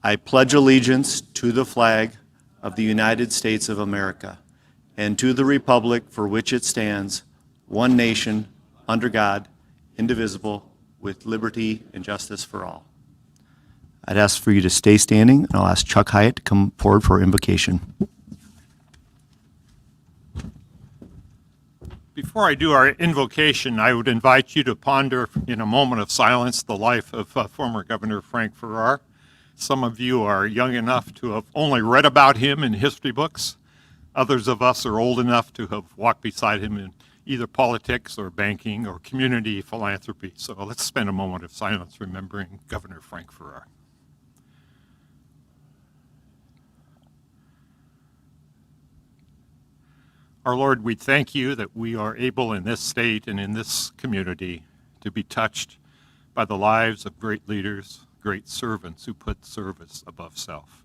I pledge allegiance to the flag of the United States of America and to the republic for which it stands, one nation, under God, indivisible, with liberty and justice for all. I'd ask for you to stay standing, and I'll ask Chuck Hyatt to come forward for invocation. Before I do our invocation, I would invite you to ponder in a moment of silence the life of former Governor Frank Farrar. Some of you are young enough to have only read about him in history books. Others of us are old enough to have walked beside him in either politics or banking or community philanthropy. So let's spend a moment of silence remembering Governor Frank Farrar. Our Lord, we thank you that we are able in this state and in this community to be touched by the lives of great leaders, great servants who put service above self.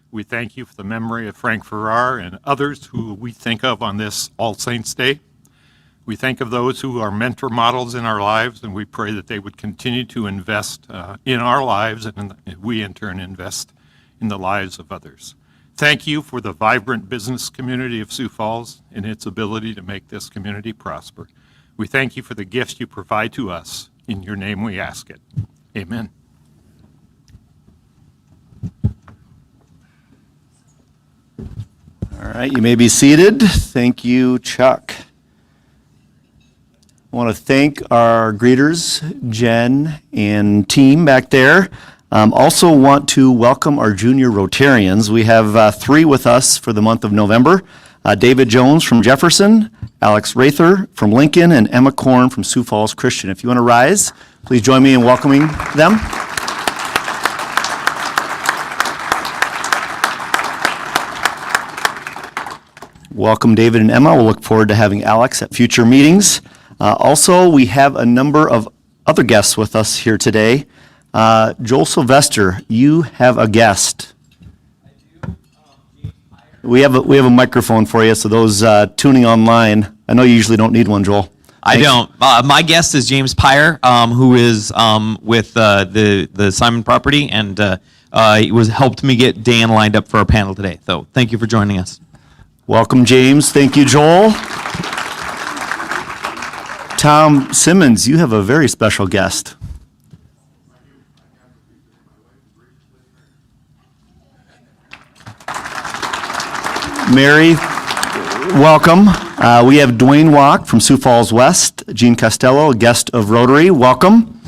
We thank you for the memory of Frank Farrar and others who we think of on this All Saints Day. We think of those who are mentor models in our lives, and we pray that they would continue to invest in our lives, and we in turn invest in the lives of others. Thank you for the vibrant business community of Sioux Falls and its ability to make this community prosper. We thank you for the gifts you provide to us. In your name we ask it. Amen. All right, you may be seated. Thank you, Chuck. I want to thank our greeters, Jen and team back there. Also want to welcome our junior Rotarians. We have 3 with us for the month of November. David Jones from Jefferson, Alex Rather from Lincoln, and Emma Korn from Sioux Falls Christian. If you want to rise, please join me in welcoming them. Welcome, David and Emma. We'll look forward to having Alex at future meetings. Also, we have a number of other guests with us here today. Joel Sylvester, you have a guest. I do. We have a microphone for you, so those tuning online, I know you usually don't need one, Joel. I don't. My guest is James Pyre, who is with the Simon property, and he helped me get Dan lined up for our panel today. So thank you for joining us. Welcome, James. Thank you, Joel. Tom Simmons, you have a very special guest. Mary, welcome. We have Dwayne Walk from Sioux Falls West, Gene Costello, a guest of Rotary. Welcome.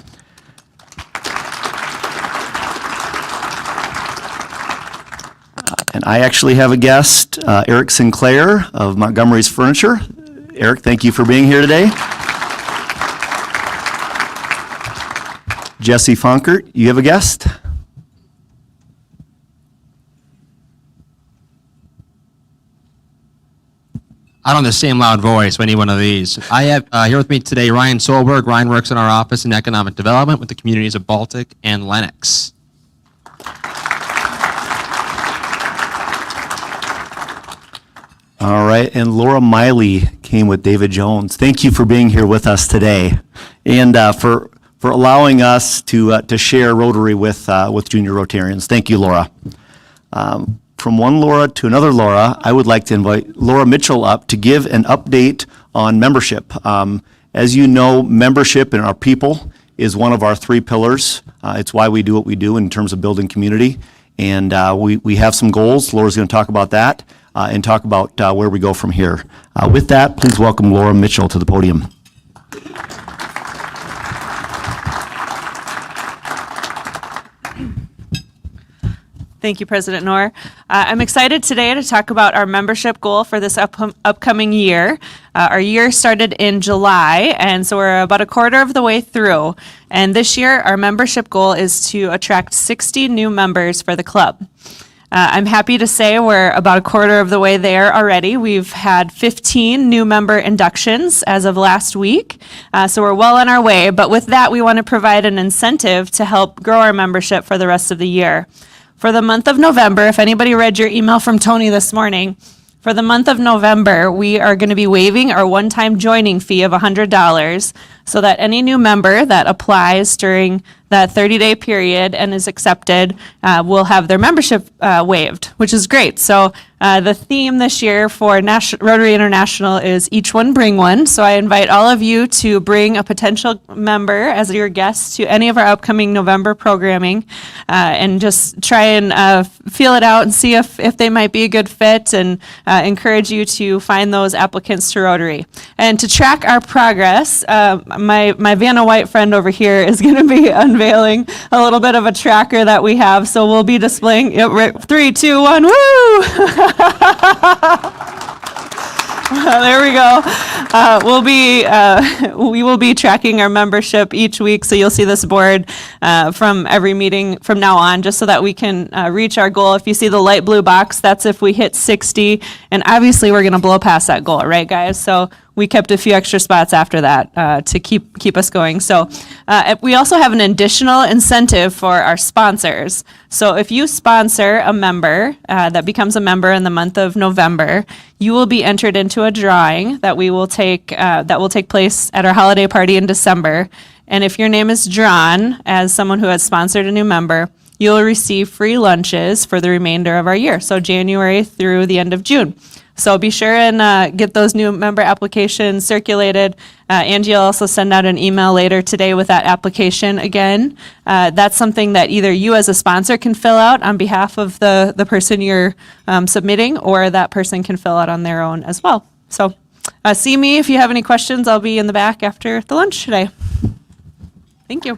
And I actually have a guest, Eric Sinclair of Montgomery's Furniture. Eric, thank you for being here today. Jesse Funkert, you have a guest? I don't have the same loud voice for any one of these. I have here with me today Ryan Solberg. Ryan works in our office in economic development with the communities of Baltic and Lennox. All right, and Laura Miley came with David Jones. Thank you for being here with us today, and for allowing us to share Rotary with junior Rotarians. Thank you, Laura. From one Laura to another Laura, I would like to invite Laura Mitchell up to give an update on membership. As you know, membership in our people is one of our 3 pillars. It's why we do what we do in terms of building community. And we have some goals. Laura's going to talk about that and talk about where we go from here. With that, please welcome Laura Mitchell to the podium. Thank you, President Knorr. I'm excited today to talk about our membership goal for this upcoming year. Our year started in July, and so we're about a quarter of the way through. And this year, our membership goal is to attract 60 new members for the club. I'm happy to say we're about a quarter of the way there already. We've had 15 new member inductions as of last week, so we're well on our way. But with that, we want to provide an incentive to help grow our membership for the rest of the year. For the month of November, if anybody read your email from Tony this morning, for the month of November, we are going to be waiving our one-time joining fee of $100. so that any new member that applies during that 30-day period and is accepted will have their membership waived, which is great. So the theme this year for Rotary International is Each One Bring One. So I invite all of you to bring a potential member as your guest to any of our upcoming November programming and just try and feel it out and see if they might be a good fit, and encourage you to find those applicants to Rotary. And to track our progress, my Vanna White friend over here is going to be unveiling a little bit of a tracker that we have. So we'll be displaying it right, 3, 2, 1, woo! There we go. We will be tracking our membership each week, so you'll see this board from every meeting from now on, just so that we can reach our goal. If you see the light blue box, that's if we hit 60, and obviously we're going to blow past that goal, right, guys? So we kept a few extra spots after that to keep us going. So we also have an additional incentive for our sponsors. So if you sponsor a member that becomes a member in the month of November, you will be entered into a drawing that will take place at our holiday party in December. And if your name is drawn as someone who has sponsored a new member, you'll receive free lunches for the remainder of our year, so January through the end of June. So be sure and get those new member applications circulated. Angie will also send out an email later today with that application again. That's something that either you as a sponsor can fill out on behalf of the person you're submitting, or that person can fill out on their own as well. So see me if you have any questions. I'll be in the back after the lunch today. Thank you.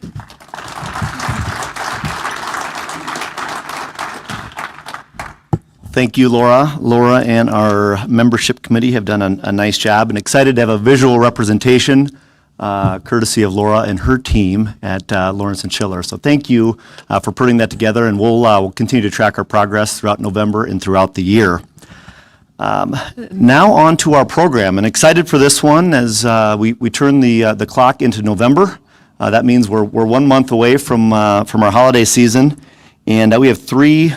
Thank you, Laura. Laura and our membership committee have done a nice job, and excited to have a visual representation courtesy of Laura and her team at Lawrence and Schiller. So thank you for putting that together, and we'll continue to track our progress throughout November and throughout the year. Now on to our program, and excited for this one as we turn the clock into November. That means we're 1 month away from our holiday season. And we have 3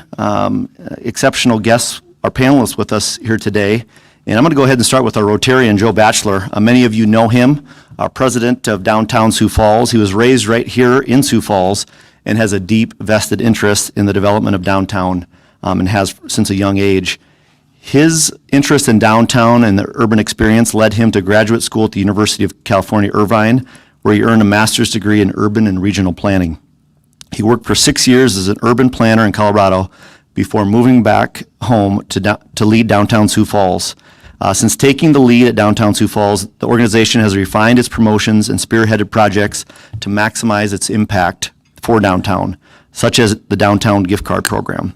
exceptional guests, our panelists with us here today. And I'm going to go ahead and start with our Rotarian Joe Batcheller. Many of you know him, our president of Downtown Sioux Falls. He was raised right here in Sioux Falls and has a deep vested interest in the development of downtown and has since a young age. His interest in downtown and the urban experience led him to graduate school at the University of California, Irvine, where he earned a master's degree in urban and regional planning. He worked for 6 years as an urban planner in Colorado before moving back home to lead Downtown Sioux Falls. Since taking the lead at Downtown Sioux Falls, the organization has refined its promotions and spearheaded projects to maximize its impact for downtown, such as the Downtown Gift Card Program.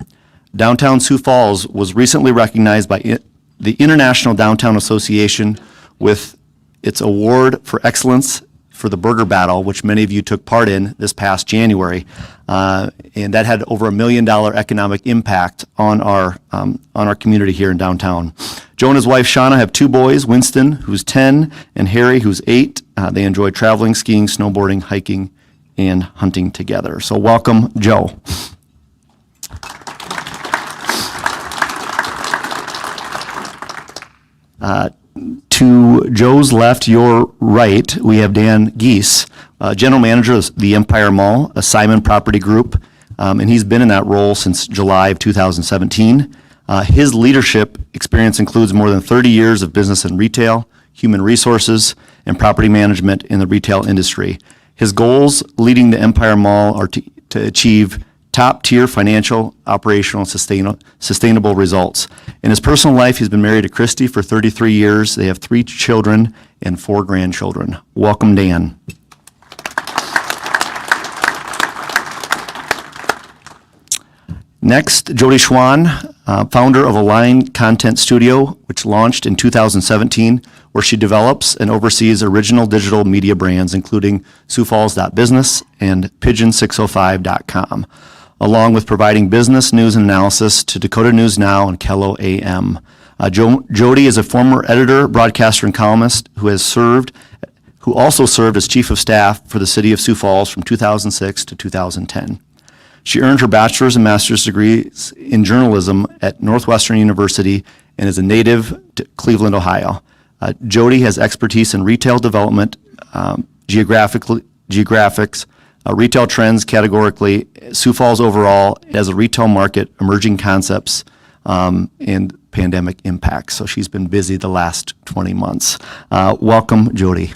Downtown Sioux Falls was recently recognized by the International Downtown Association with its award for excellence for the Burger Battle, which many of you took part in this past January, and that had over $1 million economic impact on our community here in downtown. Joe and his wife Shauna have 2 boys, Winston, who's 10, and Harry, who's 8. They enjoy traveling, skiing, snowboarding, hiking, and hunting together. So welcome, Joe. To Joe's left, your right, we have Dan Gies, General Manager of the Empire Mall, a Simon Property Group, and he's been in that role since July of 2017. His leadership experience includes more than 30 years of business in retail, human resources, and property management in the retail industry. His goals leading the Empire Mall are to achieve top-tier financial, operational, sustainable results. In his personal life, he's been married to Christy for 33 years. They have 3 children and 4 grandchildren. Welcome, Dan. Next, Jodi Schwann, founder of Align Content Studio, which launched in 2017, where she develops and oversees original digital media brands, including SiouxFalls.Business and Pigeon605.com. along with providing business news and analysis to Dakota News Now and Kello AM. Jodi is a former editor, broadcaster, and columnist who also served as chief of staff for the city of Sioux Falls from 2006 to 2010. She earned her bachelor's and master's degrees in journalism at Northwestern University and is a native to Cleveland, Ohio. Jodi has expertise in retail development geographics, retail trends categorically, Sioux Falls overall as a retail market, emerging concepts, and pandemic impacts. So she's been busy the last 20 months. Welcome, Jodi.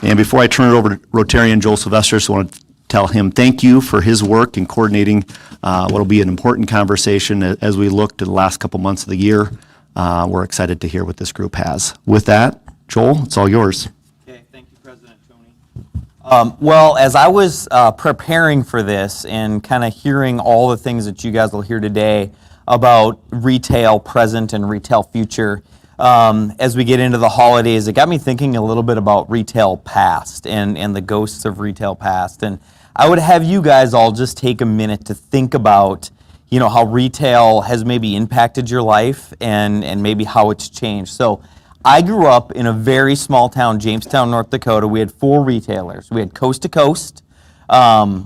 And before I turn it over to Rotarian Joe Sylvester, I want to tell him thank you for his work in coordinating what will be an important conversation as we look to the last couple months of the year. We're excited to hear what this group has. With that, Joel, it's all yours. Okay, thank you, President Tony. Well, as I was preparing for this and kind of hearing all the things that you guys will hear today about retail present and retail future, as we get into the holidays, it got me thinking a little bit about retail past and the ghosts of retail past. And I would have you guys all just take a minute to think about, you know, how retail has maybe impacted your life and maybe how it's changed. So I grew up in a very small town, Jamestown, North Dakota. We had 4 retailers. We had Coast to Coast,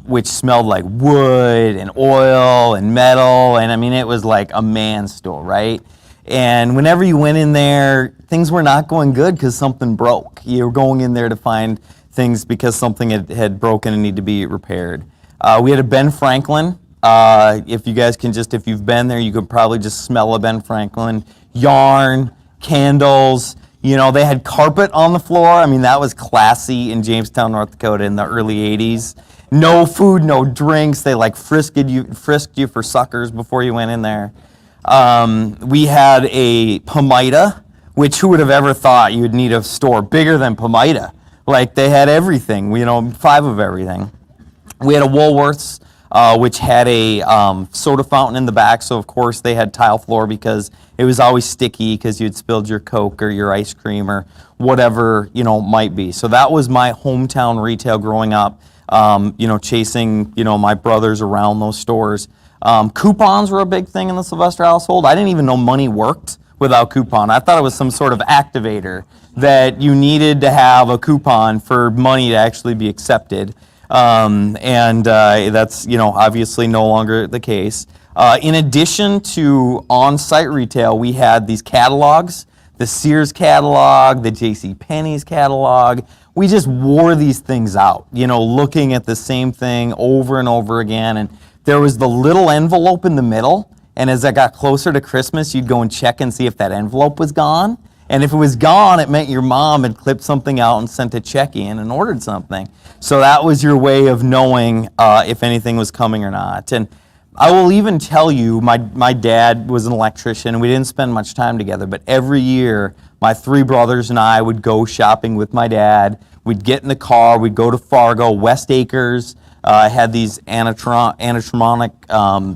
which smelled like wood and oil and metal. And I mean, it was like a man's store, right? And whenever you went in there, things were not going good because something broke. You were going in there to find things because something had broken and needed to be repaired. We had a Ben Franklin. If you guys can if you've been there, you could probably just smell a Ben Franklin. Yarn, candles, you know, they had carpet on the floor. I mean, that was classy in Jamestown, North Dakota in the early 80s. No food, no drinks. They like frisked you for suckers before you went in there. We had a Pomida, which who would have ever thought you would need a store bigger than Pomida? Like they had everything, you know, 5 of everything. We had a Woolworths, which had a soda fountain in the back. So, of course, they had tile floor because it was always sticky because you'd spilled your Coke or your ice cream or whatever, you know, might be. So that was my hometown retail growing up, you know, chasing, you know, my brothers around those stores. Coupons were a big thing in the Sylvester household. I didn't even know money worked without coupon. I thought it was some sort of activator that you needed to have a coupon for money to actually be accepted. That's, you know, obviously no longer the case. In addition to on-site retail, we had these catalogs, the Sears catalog, the JCPenney's catalog. We just wore these things out, you know, looking at the same thing over and over again. And there was the little envelope in the middle. And as I got closer to Christmas, you'd go and check and see if that envelope was gone. And if it was gone, it meant your mom had clipped something out and sent a check in and ordered something. So that was your way of knowing if anything was coming or not. And I will even tell you, my dad was an electrician, and we didn't spend much time together, but every year, my 3 brothers and I would go shopping with my dad. We'd get in the car, we'd go to Fargo, West Acres, had these animatronic,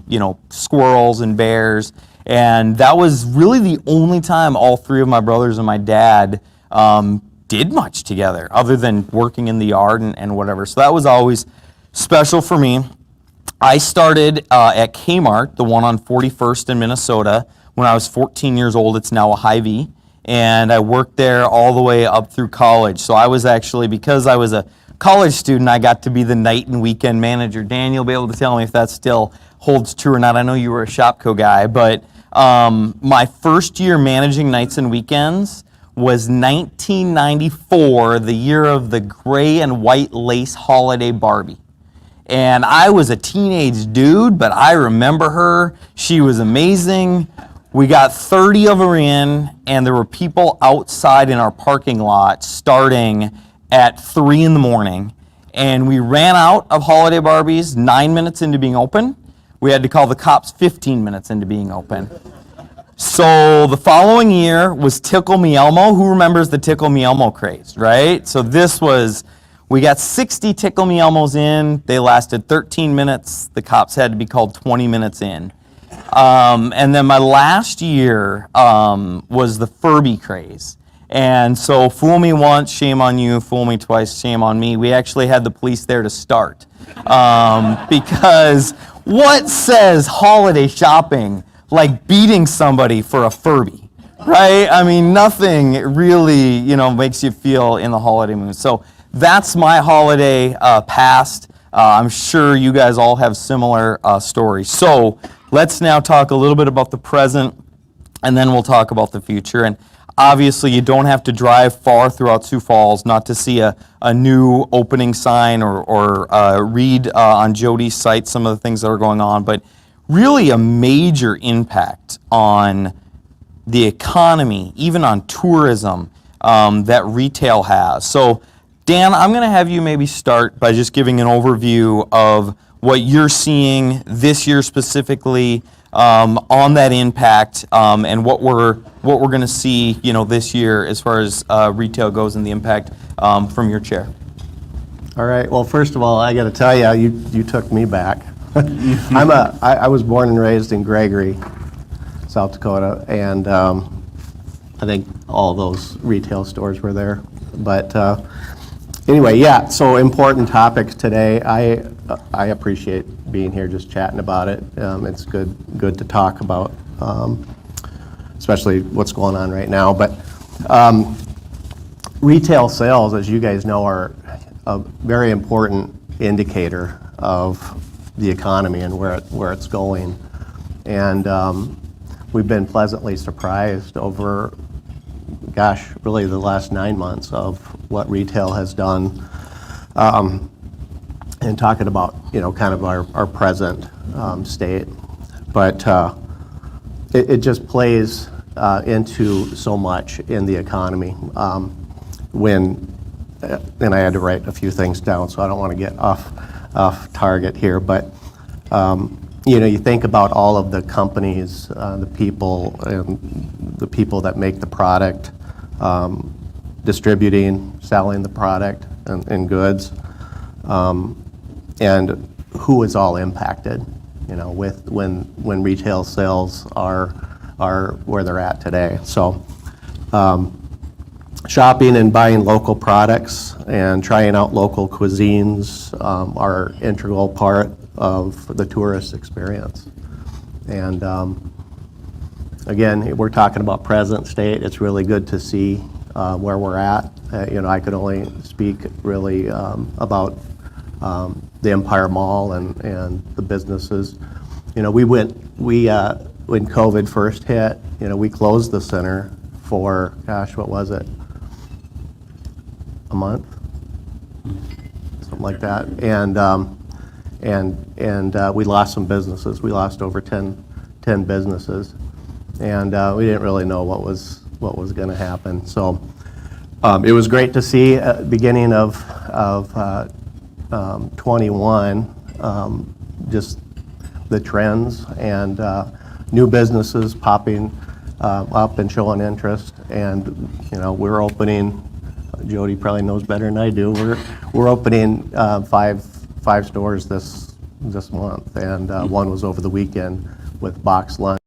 you know, squirrels and bears. And that was really the only time all 3 of my brothers and my dad did much together, other than working in the yard and whatever. So that was always special for me. I started at Kmart, the one on 41st in Minnesota, when I was 14 years old. It's now a Hy-Vee. And I worked there all the way up through college. So I was actually, because I was a college student, I got to be the night and weekend manager. Dan, you'll be able to tell me if that still holds true or not. I know you were a Shopco guy, but my first year managing nights and weekends was 1994, the year of the gray and white lace holiday Barbie. And I was a teenage dude, but I remember her. She was amazing. We got 30 of her in, and there were people outside in our parking lot starting at 3 in the morning. And we ran out of holiday Barbies 9 minutes into being open. We had to call the cops 15 minutes into being open. So the following year was Tickle Me Elmo. Who remembers the Tickle Me Elmo craze, right? So this was, we got 60 Tickle Me Elmos in. They lasted 13 minutes. The cops had to be called 20 minutes in. And then my last year was the Furby craze. And so fool me once, shame on you. Fool me twice, shame on me. We actually had the police there to start. Because what says holiday shopping like beating somebody for a Furby, right? I mean, nothing really, you know, makes you feel in the holiday mood. So that's my holiday past. I'm sure you guys all have similar stories. So let's now talk a little bit about the present, and then we'll talk about the future. And Obviously, you don't have to drive far throughout Sioux Falls not to see a new opening sign or read on Jody's site some of the things that are going on, but really a major impact on the economy, even on tourism, that retail has. So, Dan, I'm going to have you maybe start by just giving an overview of what you're seeing this year specifically on that impact, and what we're going to see, you know, this year as far as retail goes and the impact from your chair. All right. Well, first of all, I got to tell you, you took me back. I was born and raised in Gregory, South Dakota, and I think all those retail stores were there. But anyway, yeah. So important topic today. I appreciate being here, just chatting about it. It's good to talk about, especially what's going on right now. But retail sales, as you guys know, are a very important indicator of the economy and where it's going. And we've been pleasantly surprised over, gosh, really the last 9 months of what retail has done. And talking about, you know, kind of our present state. But it just plays into so much in the economy. And I had to write a few things down, so I don't want to get off target here. But you know, you think about all of the companies, the people, and the people that make the product, distributing, selling the product and goods, and who is all impacted, you know, with when retail sales are where they're at today. So shopping and buying local products and trying out local cuisines are an integral part of the tourist experience. And again, we're talking about present state. It's really good to see where we're at. You know, I could only speak really about the Empire Mall and the businesses. You know, when COVID first hit, you know, we closed the center for, gosh, what was it? A month? Something like that. And we lost some businesses. We lost over 10 businesses. And we didn't really know what was going to happen. So it was great to see at the beginning of 21, just the trends and new businesses popping up and showing interest. And you know, we're opening. Jody probably knows better than I do. We're opening five stores this month, and one was over the weekend with box lunch.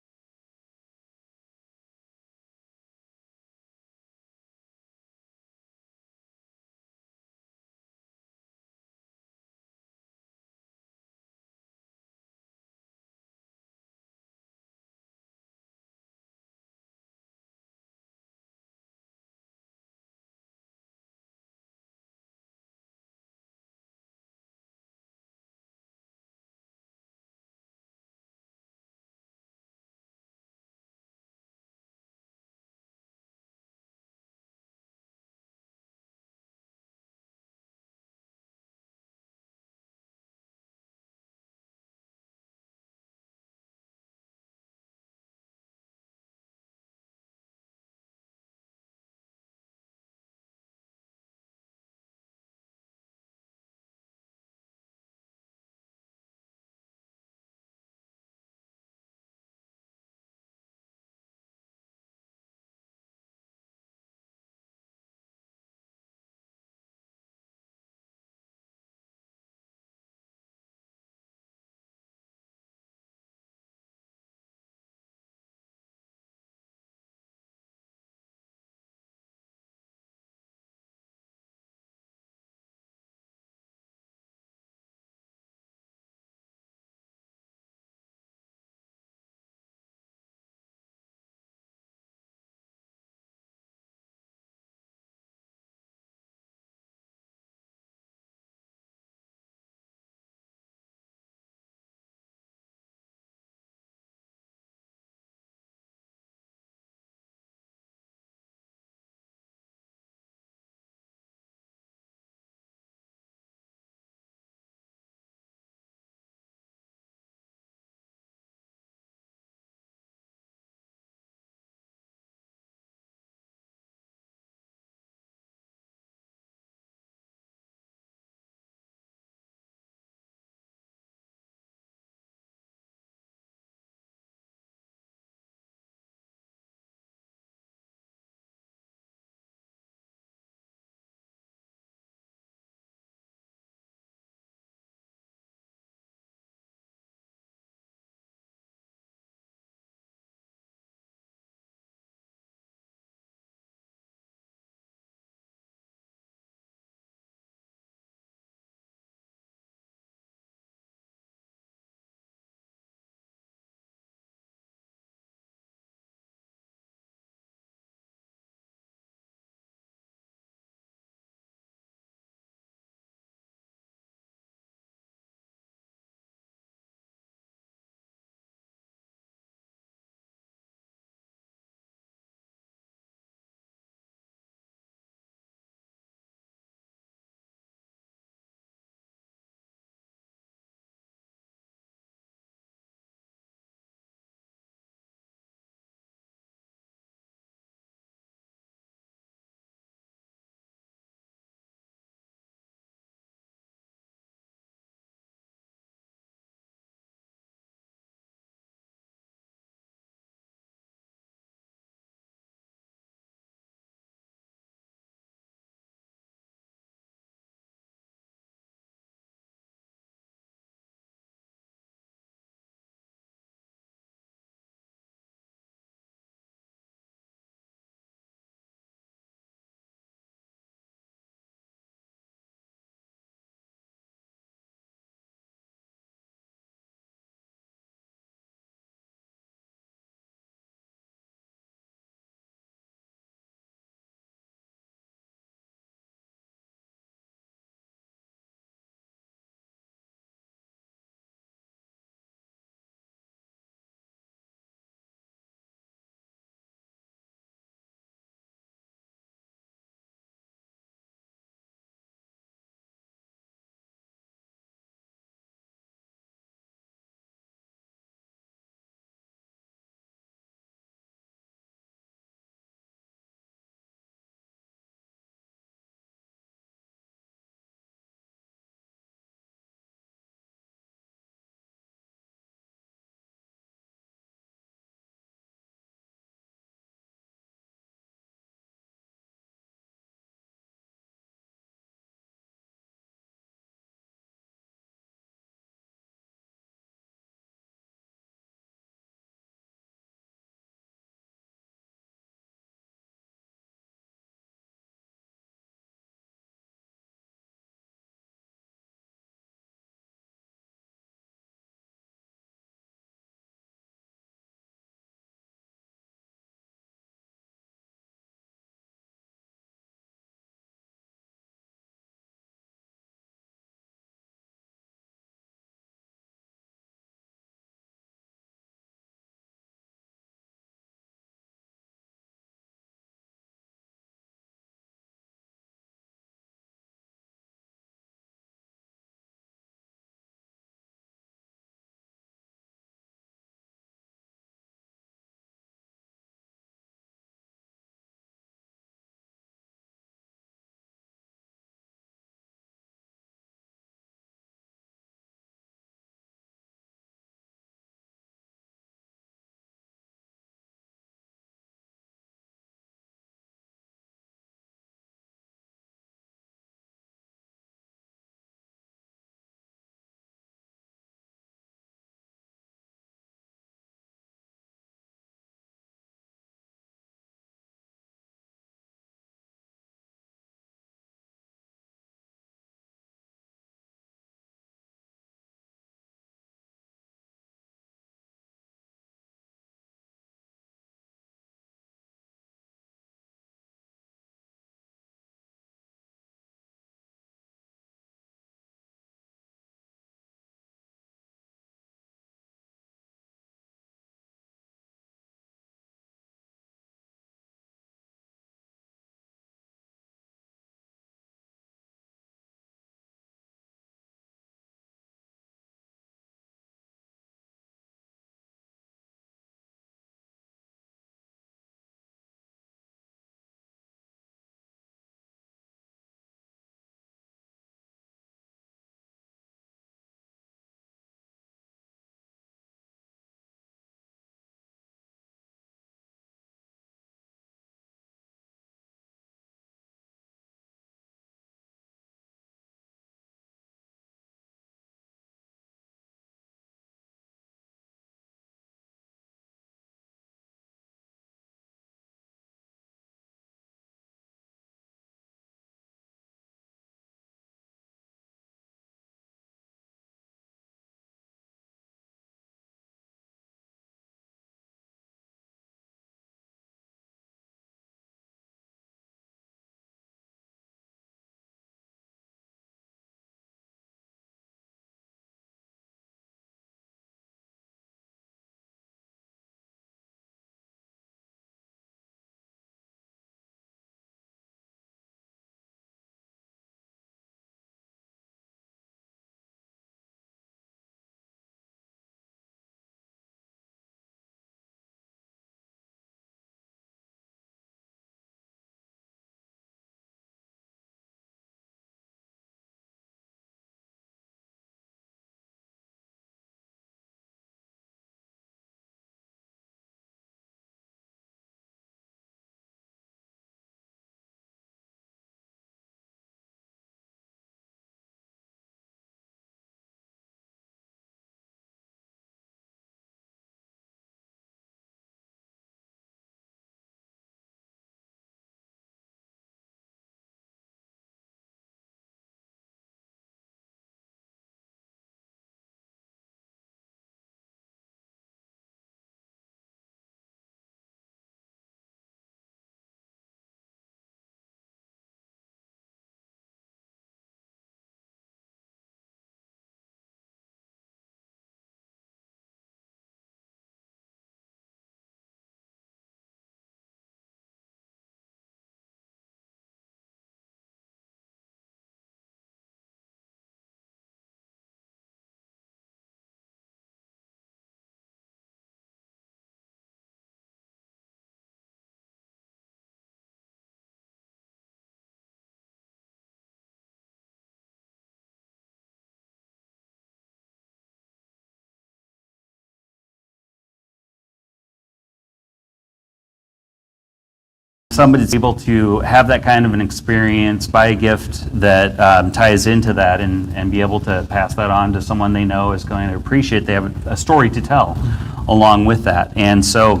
somebody's able to have that kind of an experience, buy a gift that ties into that, and be able to pass that on to someone they know is going to appreciate, they have a story to tell along with that. And so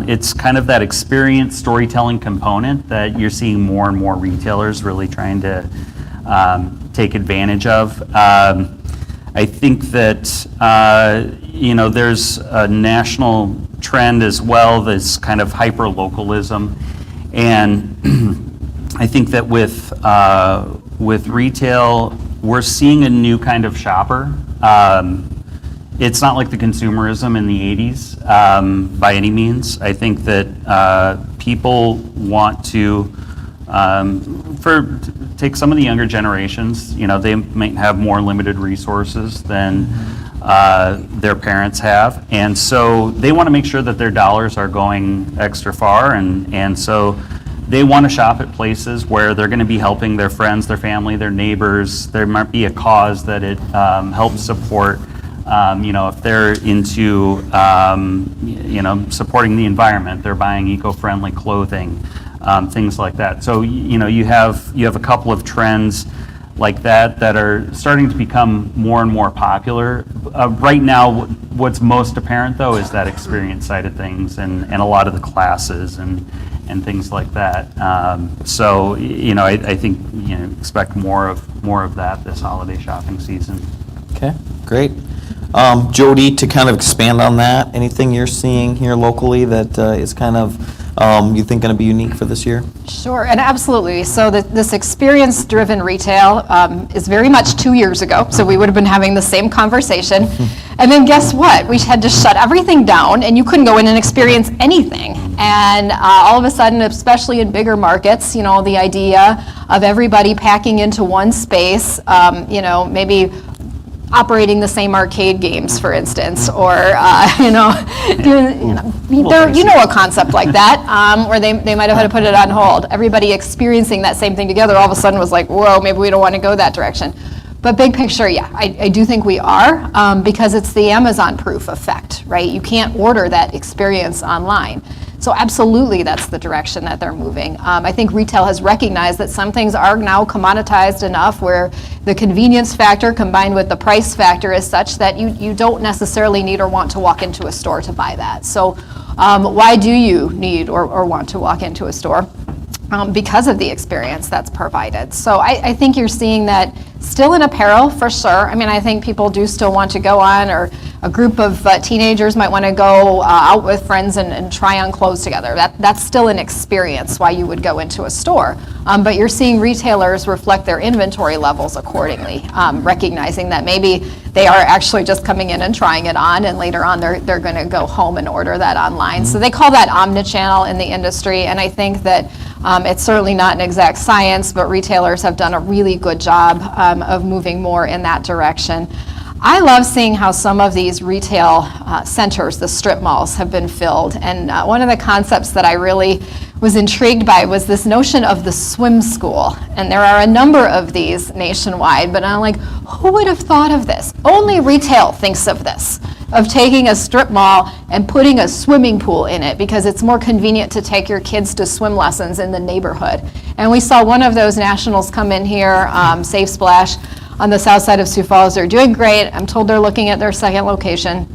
it's kind of that experience storytelling component that you're seeing more and more retailers really trying to take advantage of. I think that there's a national trend as well, this kind of hyper-localism, and I think that with retail, we're seeing a new kind of shopper. It's not like the consumerism in the 80s by any means. I think that people want to, take some of the younger generations, they might have more limited resources than their parents have. And so they want to make sure that their dollars are going extra far. And so they want to shop at places where they're going to be helping their friends, their family, their neighbors. There might be a cause that it helps support. If they're into, supporting the environment, they're buying eco-friendly clothing, things like that. So, you have a couple of trends like that are starting to become more and more popular. Right now, what's most apparent, though, is that experience side of things and a lot of the classes and things like that. I think, expect more of that this holiday shopping season. Okay, great. Jody, to kind of expand on that, anything you're seeing here locally that is kind of, you think going to be unique for this year? Sure, and absolutely. So this experience-driven retail is very much 2 years ago, so we would have been having the same conversation. And then guess what? We had to shut everything down, and you couldn't go in and experience anything. And all of a sudden, especially in bigger markets, the idea of everybody packing into one space, maybe operating the same arcade games, for instance, or doing, a concept like that, where they might have had to put it on hold. Everybody experiencing that same thing together all of a sudden was like, whoa, maybe we don't want to go that direction. But big picture, yeah, I do think we are, because it's the Amazon proof effect, right? You can't order that experience online. So absolutely, that's the direction that they're moving. I think retail has recognized that some things are now commoditized enough where the convenience factor combined with the price factor is such that you don't necessarily need or want to walk into a store to buy that. So why do you need or want to walk into a store? Because of the experience that's provided. So I think you're seeing that still in apparel, for sure. I mean, I think people do still want to go on, or a group of teenagers might want to go out with friends and try on clothes together. That's still an experience why you would go into a store. But you're seeing retailers reflect their inventory levels accordingly, recognizing that maybe they are actually just coming in and trying it on, and later on they're going to go home and order that online. So they call that omnichannel in the industry, and I think that it's certainly not an exact science, but retailers have done a really good job of moving more in that direction. I love seeing how some of these retail centers, the strip malls, have been filled. And one of the concepts that I really was intrigued by was this notion of the swim school. And there are a number of these nationwide, but I'm like, who would have thought of this? Only retail thinks of this, of taking a strip mall and putting a swimming pool in it because it's more convenient to take your kids to swim lessons in the neighborhood. And we saw one of those nationals come in here, Safe Splash, on the south side of Sioux Falls. They're doing great. I'm told they're looking at their second location.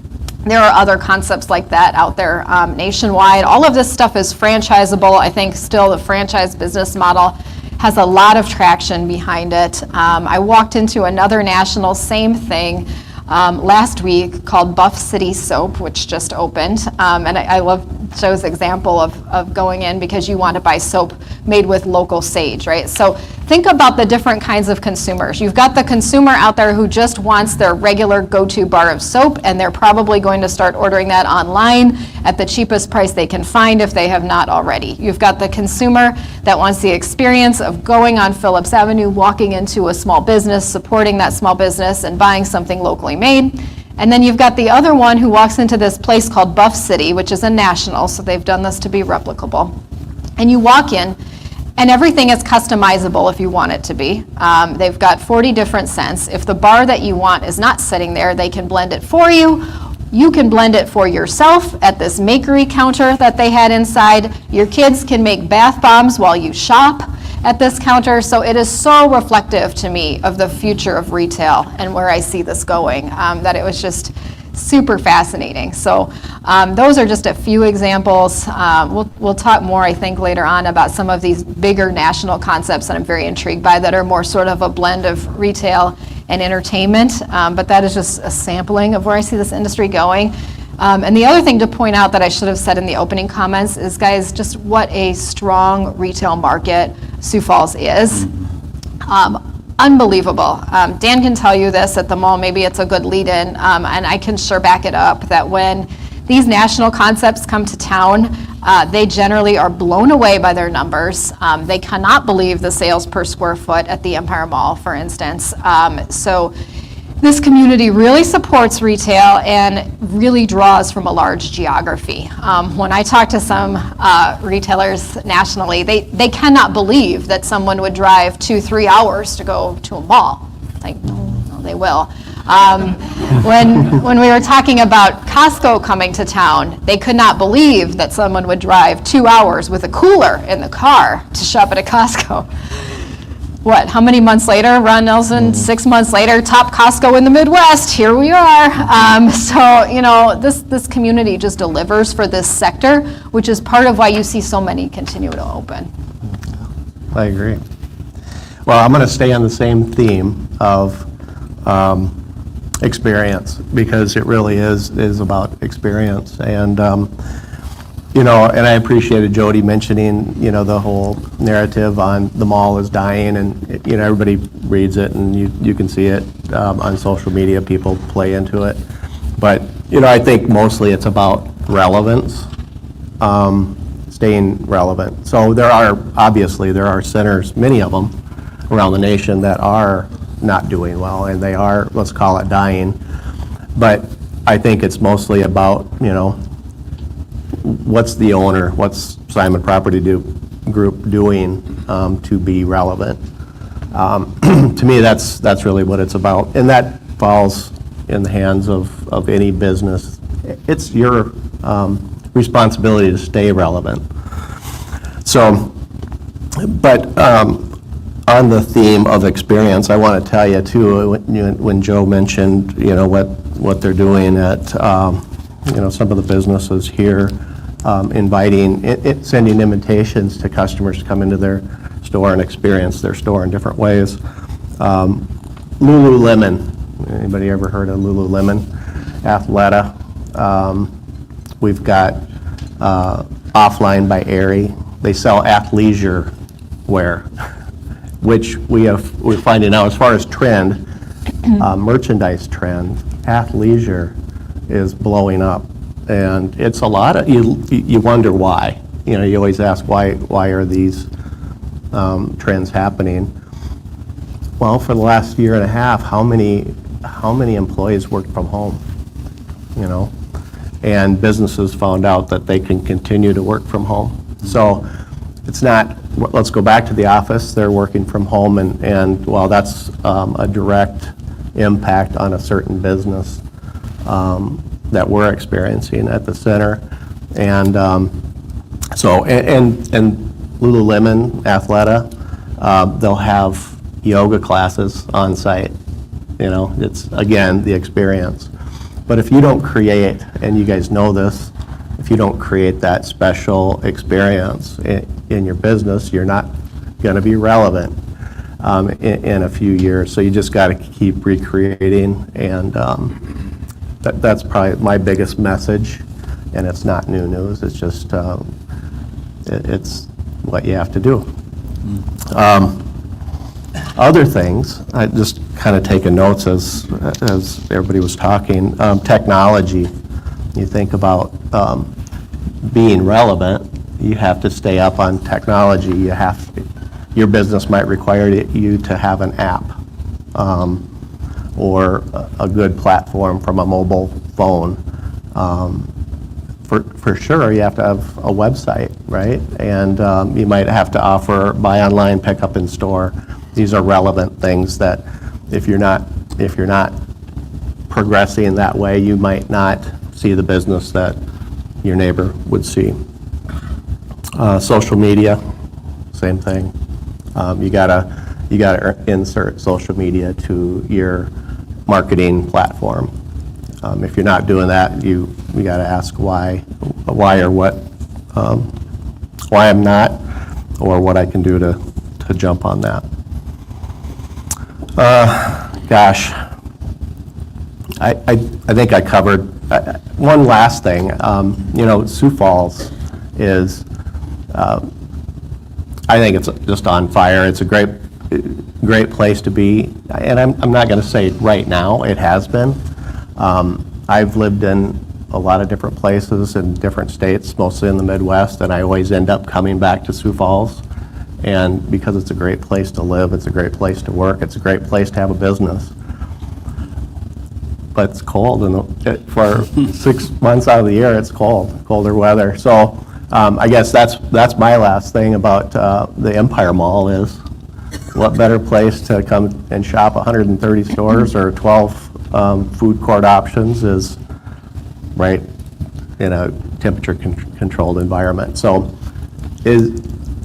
There are other concepts like that out there nationwide. All of this stuff is franchisable. I think still the franchise business model has a lot of traction behind it. I walked into another national, same thing, last week called Buff City Soap, which just opened. And I love Joe's example of going in because you want to buy soap made with local sage, right? So think about the different kinds of consumers. You've got the consumer out there who just wants their regular go-to bar of soap, and they're probably going to start ordering that online at the cheapest price they can find if they have not already. You've got the consumer that wants the experience of going on Phillips Avenue, walking into a small business, supporting that small business, and buying something locally made. And then you've got the other one who walks into this place called Buff City, which is a national, so they've done this to be replicable. And you walk in, and everything is customizable if you want it to be. They've got 40 different scents. If the bar that you want is not sitting there, they can blend it for you. You can blend it for yourself at this makery counter that they had inside. Your kids can make bath bombs while you shop at this counter. So it is so reflective to me of the future of retail and where I see this going, that it was just super fascinating. So those are just a few examples. We'll talk more, I think, later on about some of these bigger national concepts that I'm very intrigued by that are more sort of a blend of retail and entertainment. But that is just a sampling of where I see this industry going. And the other thing to point out that I should have said in the opening comments is, guys, just what a strong retail market Sioux Falls is. Unbelievable. Dan can tell you this at the mall, maybe it's a good lead-in, and I can sure back it up, that when these national concepts come to town, they generally are blown away by their numbers. They cannot believe the sales per square foot at the Empire Mall, for instance. So this community really supports retail and really draws from a large geography. When I talk to some retailers nationally, they cannot believe that someone would drive 2-3 hours to go to a mall. It's like, no, they will. When we were talking about Costco coming to town, they could not believe that someone would drive 2 hours with a cooler in the car to shop at a Costco. What, how many months later? Ron Nelson, 6 months later, top Costco in the Midwest, here we are. So, you know, this community just delivers for this sector, which is part of why you see so many continue to open. I agree. Well, I'm going to stay on the same theme of experience, because it really is about experience. And you know, and I appreciated Jodi mentioning, you know, the whole narrative on the mall is dying, and, you know, everybody reads it, and you can see it on social media, people play into it. But, you know, I think mostly it's about relevance, staying relevant. So there are centers, many of them around the nation, that are not doing well, and they are, let's call it, dying. But I think it's mostly about, you know, what's the owner, what's Simon Property Group doing to be relevant. To me, that's really what it's about, and that falls in the hands of any business. It's your responsibility to stay relevant. So, but on the theme of experience, I want to tell you too, when Joe mentioned, you know, what they're doing at you know, some of the businesses here, sending invitations to customers to come into their store and experience their store in different ways. Lululemon, anybody ever heard of Lululemon? Athleta. We've got Offline by Aerie. They sell athleisure wear, which we're finding out as far as trend, merchandise trend, athleisure is blowing up, and it's a lot of, you wonder why. You know, you always ask why are these trends happening? Well, for the last year and a half, how many employees work from home? You know, and businesses found out that they can continue to work from home. So it's not, let's go back to the office, they're working from home, and well, that's a direct impact on a certain business that we're experiencing at the center. And so, and Lululemon, Athleta, they'll have yoga classes on site. You know, it's, again, the experience. But if you don't create, and you guys know this, if you don't create that special experience in your business, you're not going to be relevant in a few years. So you just got to keep recreating, and that's probably my biggest message. And it's not new news. It's just it's what you have to do. Other things, I just kind of taking notes as everybody was talking. Technology. You think about being relevant. You have to stay up on technology. Your business might require you to have an app or a good platform from a mobile phone. For sure, you have to have a website, right? And you might have to offer buy online, pick up in store. These are relevant things that if you're not progressing that way, you might not see the business that your neighbor would see. Social media, same thing. You gotta insert social media to your marketing platform. If you're not doing that, you gotta ask why or what, why I'm not, or what I can do to jump on that. Gosh, I think I covered one last thing. Sioux Falls is, I think it's just on fire. It's a great place to be, and I'm not going to say right now. It has been. I've lived in a lot of different places in different states, mostly in the Midwest, and I always end up coming back to Sioux Falls. And because it's a great place to live, it's a great place to work, it's a great place to have a business. But it's cold, and for 6 months out of the year, it's colder weather. So I guess that's my last thing about the Empire Mall is, what better place to come and shop 130 stores or 12 food court options is right in a temperature-controlled environment. So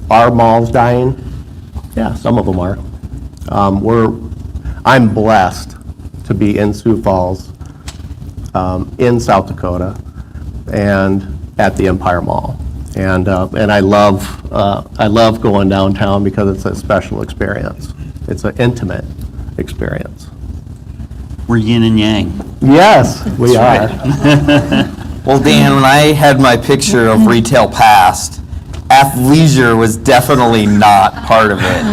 are malls dying? Yeah, some of them are. I'm blessed to be in Sioux Falls, in South Dakota, and at the Empire Mall. And I love going downtown because it's a special experience. It's an intimate experience. We're yin and yang. Yes, we are. Well, Dan, when I had my picture of retail past, athleisure was definitely not part of it.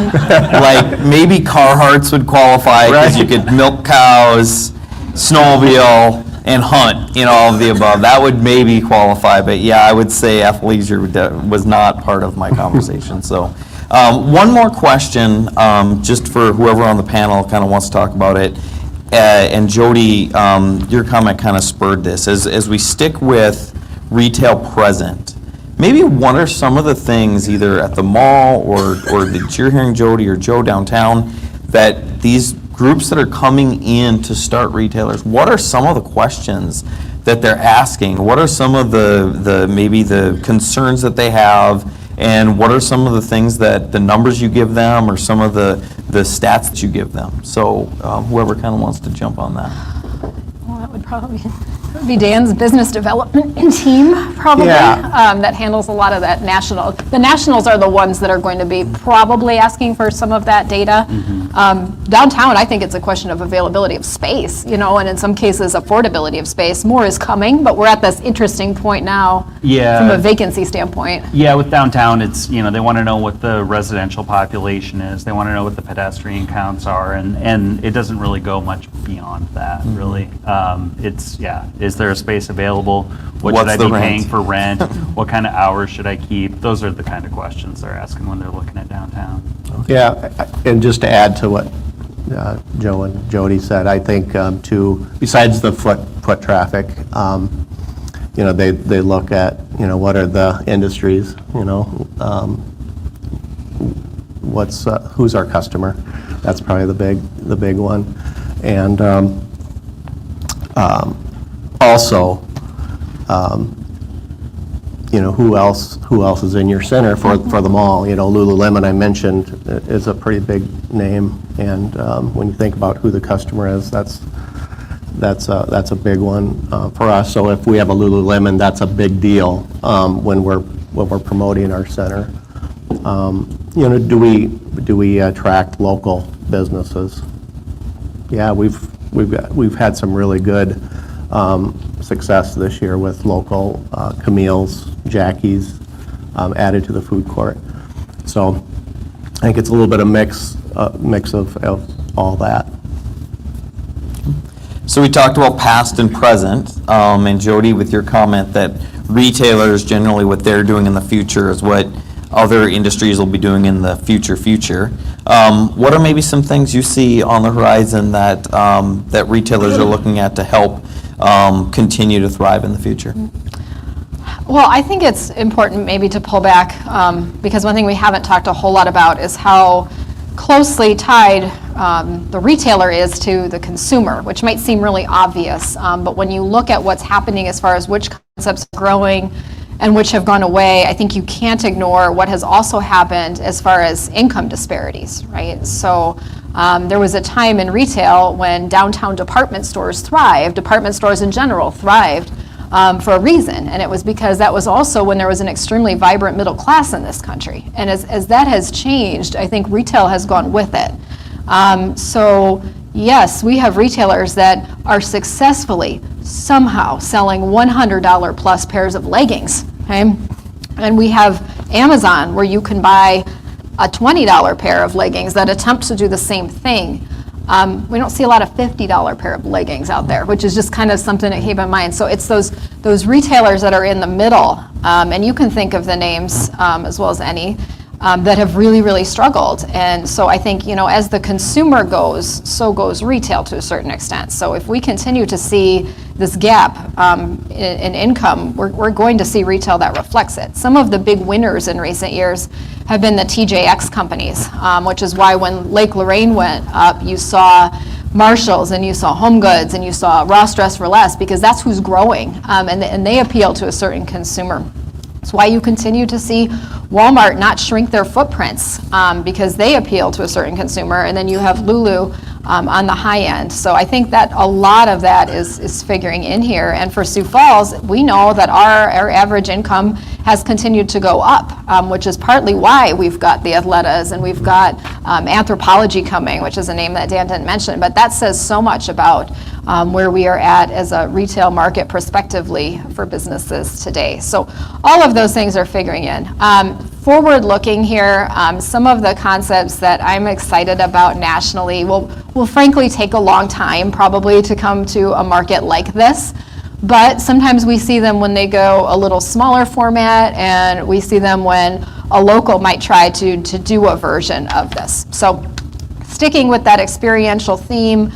Like, maybe Carhartts would qualify because you could milk cows, snowmobile, and hunt, all of the above. That would maybe qualify, but yeah, I would say athleisure was not part of my conversation. So, one more question, just for whoever on the panel kind of wants to talk about it. And Jody, your comment kind of spurred this. As we stick with retail present, maybe what are some of the things, either at the mall or that you're hearing Jody or Joe downtown, that these groups that are coming in to start retailers, what are some of the questions that they're asking? What are some of the maybe the concerns that they have? And what are some of the things that the numbers you give them or some of the stats that you give them? So whoever kind of wants to jump on that. Well, that would probably be Dan's business development team, probably, that handles a lot of that national. The nationals are the ones that are going to be probably asking for some of that data. Downtown, I think it's a question of availability of space, and in some cases, affordability of space. More is coming, but we're at this interesting point now from a vacancy standpoint. Yeah, with downtown, it's, they want to know what the residential population is. They want to know what the pedestrian counts are, and it doesn't really go much beyond that, really. Is there a space available? What should I be paying for rent? What kind of hours should I keep? Those are the kind of questions they're asking when they're looking at downtown. Yeah, and just to add to what Joe and Jody said, I think besides the foot traffic, they look at what are the industries, who's our customer? That's probably the big one, and also, who else is in your center for the mall? Lululemon, I mentioned, is a pretty big name, and when you think about who the customer is, that's a big one for us. So if we have a Lululemon, that's a big deal when we're promoting our center. Do we attract local businesses? Yeah, we've had some really good success this year with local Camille's, Jackie's added to the food court. So I think it's a little bit of mix of all that. So we talked about past and present, and Jody, with your comment that retailers, generally what they're doing in the future is what other industries will be doing in the future. What are maybe some things you see on the horizon that retailers are looking at to help continue to thrive in the future? Well, I think it's important maybe to pull back because one thing we haven't talked a whole lot about is how closely tied the retailer is to the consumer, which might seem really obvious, but when you look at what's happening as far as which concepts are growing and which have gone away, I think you can't ignore what has also happened as far as income disparities, right? So there was a time in retail when downtown department stores thrived, department stores in general thrived for a reason, and it was because that was also when there was an extremely vibrant middle class in this country. And as that has changed, I think retail has gone with it. So yes, we have retailers that are successfully somehow selling $100 plus pairs of leggings, okay? And we have Amazon where you can buy a $20 pair of leggings that attempt to do the same thing. We don't see a lot of $50 pair of leggings out there, which is just kind of something to keep in mind. So it's those retailers that are in the middle, and you can think of the names as well as any, that have really, really struggled. And so I think, as the consumer goes, so goes retail to a certain extent. So if we continue to see this gap in income, we're going to see retail that reflects it. Some of the big winners in recent years have been the TJX companies, which is why when Lake Lorraine went up, you saw Marshalls and you saw Home Goods and you saw Ross Dress for Less, because that's who's growing, and they appeal to a certain consumer. That's why you continue to see Walmart not shrink their footprints, because they appeal to a certain consumer, and then you have Lulu on the high end. So I think that a lot of that is figuring in here. And for Sioux Falls, we know that our average income has continued to go up, which is partly why we've got the Athletas and we've got Anthropology coming, which is a name that Dan didn't mention. But that says so much about where we are at as a retail market prospectively for businesses today. So all of those things are figuring in. Forward looking here, some of the concepts that I'm excited about nationally will frankly take a long time probably to come to a market like this. But sometimes we see them when they go a little smaller format, and we see them when a local might try to do a version of this. So sticking with that experiential theme,